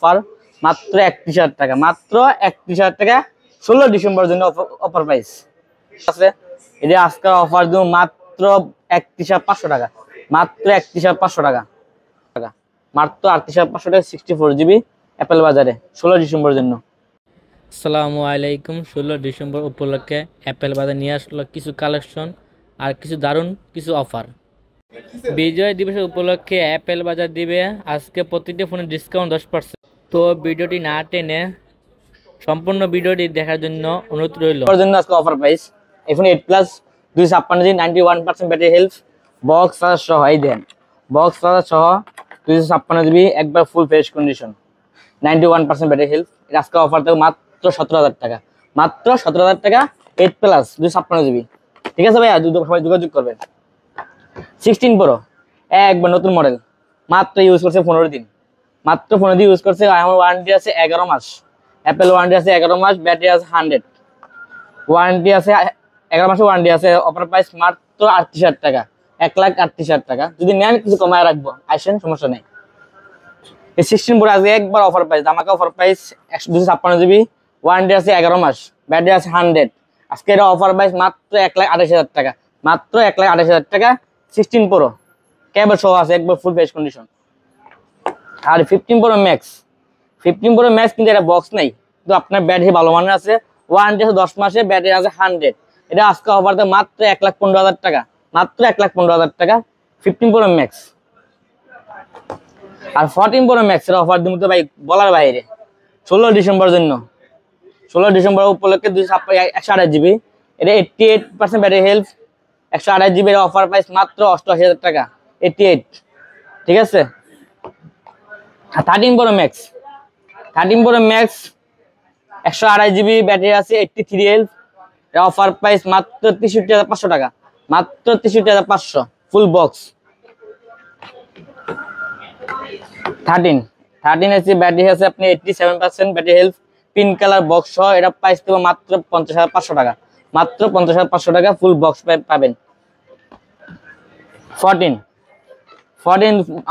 Offer মাত্র 31,000 টাকা, মাত্র 31,000 টাকা 16 ডিসেম্বরের জন্য অফার প্রাইস আছে। এটা আজকে অফার দিব মাত্র 31,500 টাকা, মাত্র 31,500 টাকা, মাত্র 38,500 টাকা 64GB অ্যাপেল বাজারে 16 ডিসেম্বরের জন্য। আসসালামু আলাইকুম। 16 ডিসেম্বর উপলক্ষে অ্যাপেল বাজার নিয়ে আসলো কিছু কালেকশন আর কিছু দারুণ কিছু অফার। বিজয় দিবসের উপলক্ষে অ্যাপেল বাজার দিবে আজকে প্রতিটি ফোনে ডিসকাউন্ট 10%। তো ভিডিওটি না টেনে সম্পূর্ণ ভিডিওটি দেখার জন্য অনুরোধ রইল। জন্য আজকে offer price iPhone 8 plus 256GB 91% battery health, box charger সহ, এই দেন বক্স চার্জার সহ 256GB একবার ফুল ফ্রেশ কন্ডিশন 91% ব্যাটারি হেলথ। এটা আজকে অফার থাকবে মাত্র 17,000 টাকা, মাত্র 17,000 টাকা 8 প্লাস 256GB। ঠিক আছে ভাইয়া, সবাই যোগাযোগ করবেন। 16 প্রো একবার নতুন মডেল, মাত্র ইউজ করছে 15 দিন, মাত্র 15 দিন ইউজ করছে। আমার ওয়ারেন্টি আছে 11 মাস, অ্যাপেল ওয়ারেন্টি আছে 11 মাস, ব্যাটারি আছে 100, ওয়ারেন্টি আছে 11 মাসের ওয়ারেন্টি আছে। অফার প্রাইস মাত্র 38,000 টাকা, 1,38,000 টাকা। যদি নেন কিছু কমায় রাখবো, আসেন, সমস্যা নেই। এই 16 প্রো আজকে একবার অফার প্রাইস, আমাকে অফার প্রাইস 256GB, ওয়ারেন্টি আছে 11 মাস, ব্যাটারি আছে 100। আজকে এটা অফার প্রাইস মাত্র 1,28,000 টাকা, মাত্র 1,28,000 টাকা 16 প্রো ক্যামেরা সহ আছে একবার ফুল ফ্রেশ কন্ডিশন। আর 15 প্রো ম্যাক্স, 15 প্রো ম্যাক্স কিন্তু এটা বক্স নাই, কিন্তু আপনার ব্যাটারি ভালো মানের আছে, ওয়ারেন্টি আছে 10 মাসে, ব্যাটারি আছে 100। এটা আজকে অফার দেয় মাত্র 1,15,000 টাকা, মাত্র 1,15,000 টাকা 15 প্রো ম্যাক্স। আর 14 প্রো ম্যাক্স এর অফার দিব তো ভাই বলার বাইরে, 16 ডিসেম্বর জন্য, 16 ডিসেম্বর উপলক্ষে 128GB, এটা 88% ব্যাটারি হেলথ, 128GB এর অফার প্রাইস মাত্র 88,000 টাকা 88। ঠিক আছে। আর 13 pro max, 13 pro max 128GB battery আছে, 83 হেলথ, এর অফার প্রাইস মাত্র 63,500 টাকা, মাত্র 63,500 ফুল বক্স। 13 এসি ব্যাটারি আছে আপনি 87% battery health, pink colour box সহ, এটা প্রাইস দেবো মাত্র 50,500 টাকা, মাত্র 50,500 টাকা ফুল বক্স পাবেন। 14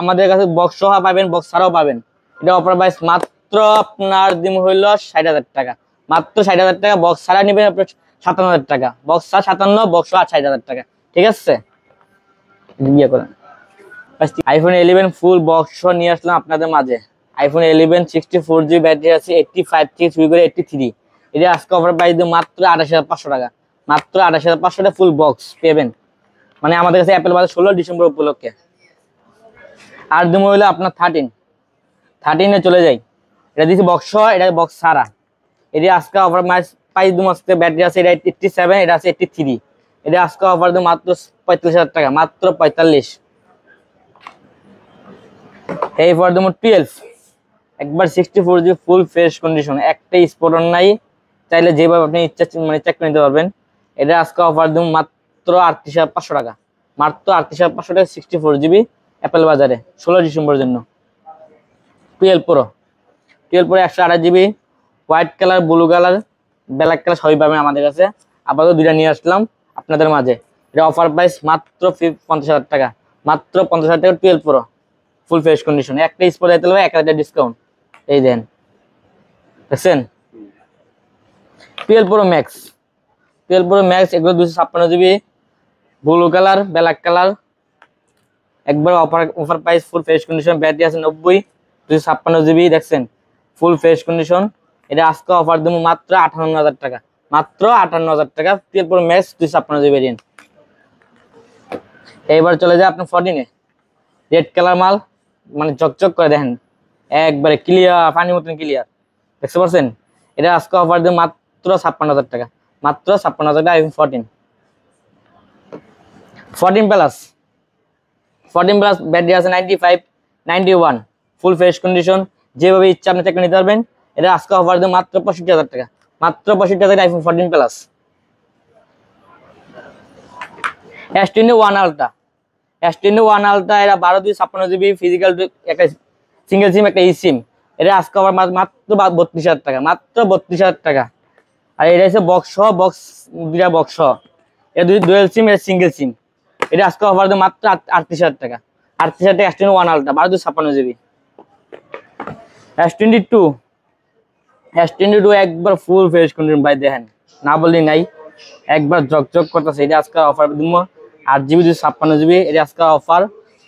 আমাদের কাছে বক্স সহ পাবেন, বক্স ছাড়াও পাবেন। এটা অফার প্রাইস মাত্র আপনার দিন হইল 60,000 টাকা, মাত্র 60,000 টাকা। বক্স ছাড়া নেবেন আপনার 57,000 টাকা, বক্স ছাড়া 57, বক্স সহ 60,000 টাকা। ঠিক আছে, বিয়ে করেন। আইফোন 11 ফুল বক্স সহ নিয়ে আসলাম আপনাদের মাঝে। আইফোন 11 64GB ব্যাটারি আছে, 85 থেকে শুরু করে 83। এটা আজকে অফার প্রাইস দিয়ে মাত্র 28,500 টাকা, মাত্র 28,500 টাকা ফুল বক্স পেবেন, মানে আমাদের কাছে অ্যাপেল বাজার 16 ডিসেম্বর উপলক্ষে। আর দিন হইলো আপনার 13 চলে যাই। এটা দিচ্ছি বক্স সহ, এটা বক্স ছাড়া। এটা আজকে অফার প্রাইস দিন আজকে ব্যাটারি আছে এটা 87, এটা আছে 83। এটা আজকে অফার দিন মাত্র 45,000 টাকা, মাত্র 45। এই ফর দেবো 12 একবার 64GB ফুল ফ্রেশ কন্ডিশন, একটা স্পট নাই, চাইলে যেভাবে আপনি ইচ্ছা মানে চেক করে নিতে পারবেন। এটা আজকে অফার দেবো মাত্র 38,500 টাকা, মাত্র 38,500 টাকা 64GB অ্যাপেল বাজারে 16 ডিসেম্বরের জন্য। 12 pro 128GB, white colour, blue colour, black colour সবই পাবেন আমাদের কাছে। আপাতত দুইটা নিয়ে আসলাম আপনাদের মাঝে। এটা অফার প্রাইস মাত্র 50,000 টাকা, মাত্র 50,000 টাকা 12 প্রো ফুল ফ্রেশ কন্ডিশন। একটা স্পট দিতে হবে 1,000 ডিসকাউন্ট, এই দেন দেখছেন। 12 প্রো ম্যাক্স, 12 প্রো ম্যাক্স এগুলো 256GB, blue colour, black colour, একবার offer price full fresh condition, battery আছে 90, 256GB দেখছেন ফুল ফ্রেশ কন্ডিশন। এটা আজকে অফার দেবো মাত্র 58,000 টাকা, মাত্র 58,000 টাকা 12 প্রো ম্যাক্স 256GB ভেরিয়েন্ট। এইবার চলে যায় আপনার 14-এ, রেড কালার মাল, মানে চকচক করে দেখেন একবারে ক্লিয়ার, পানির মতন ক্লিয়ার, দেখতে পাচ্ছেন। এটা আজকে অফার দেবো মাত্র 56,000 টাকা, মাত্র 56,000 টাকা আইফোন 14 প্লাস। 14 প্লাস ব্যাটারি আছে 95, 91 ফুল ফ্রেশ কন্ডিশন, যেভাবে ইচ্ছা আপনি চেক নিতে পারবেন। এটা আজকে অফার দেবো মাত্র 65,000 টাকা, মাত্র 65,000 টাকা iPhone 14 plus. S21 ultra, S21 ultra এটা 12 256GB ফিজিক্যাল, একটা সিঙ্গেল সিম, একটা ই সিম। এটা আজকে আবার মাত্র 32,000 টাকা, মাত্র 32,000 টাকা। আর এটা হচ্ছে বক্স সহ, বক্স দুইটা বক্স সহ, এটা ডুয়েল সিম, এটা সিঙ্গেল সিম। এটা আজকে অফার দেবো মাত্র 38,000 টাকা, 38,000 টাকা S21 ultra 12 256GB। S22 S22 একবার ফুল ফ্রেশ কন্ডিশন ভাই, দেখেন না বললি নাই, একবার ঝকঝক করতেছে। এটা আজকে অফার দিব 8GB 256GB, এটা আজকে অফার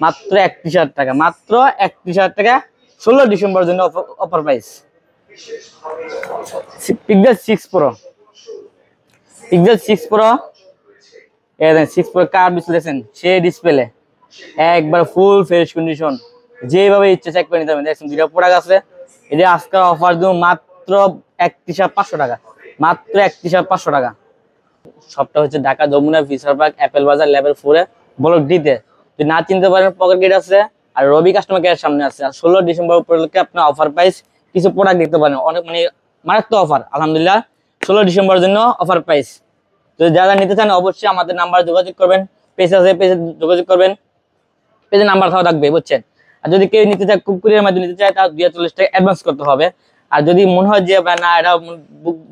মাত্র 31,000 টাকা, মাত্র 31,000 টাকা, 16 ডিসেম্বরের জন্য offer price. Pixel 6 Pro, pixel 6 Pro, এই দেখেন 6 Pro কার ডিসপ্লে দেখেন, সেই ডিসপ্লে একবার ফুল ফ্রেশ কন্ডিশন, যেভাবে ইচ্ছে চেক করে নিতে হবে। দেখছেন দুইটা প্রোডাক্ট আছে, এটা আজকে অফার দিব মাত্র 31,500 টাকা, মাত্র 31,500 টাকা। সবটা হচ্ছে Dhaka Jamuna future park Apple বাজার লেভেল 4 এ ব্লক ডি তে। যদি না চিনতে পারেন, পকেট গেট আছে আর রবি কাস্টমার কেয়ার সামনে আছে। আর 16 ডিসেম্বর উপলক্ষে আপনার অফার প্রাইস কিছু প্রোডাক্ট দেখতে পারেন, অনেক মানে মারাত্মক অফার আলহামদুলিল্লাহ। 16 ডিসেম্বরের জন্য অফার প্রাইস। যদি যারা নিতে চান অবশ্যই আমাদের নাম্বার যোগাযোগ করবেন, পেজ আছে পেজে যোগাযোগ করবেন, পেজে নাম্বার খাওয়া থাকবে বুঝছেন। আর যদি কেউ নিতে চায়, কুরিয়ারের মাধ্যমে নিতে চায়, তাহলে 240 টাকা অ্যাডভান্স করতে হবে। আর যদি মনে হয় যে না এটা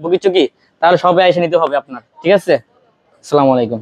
বুকিচুকি, তাহলে সবাই এসে নিতে হবে আপনার, ঠিক আছে। আসসালামু আলাইকুম।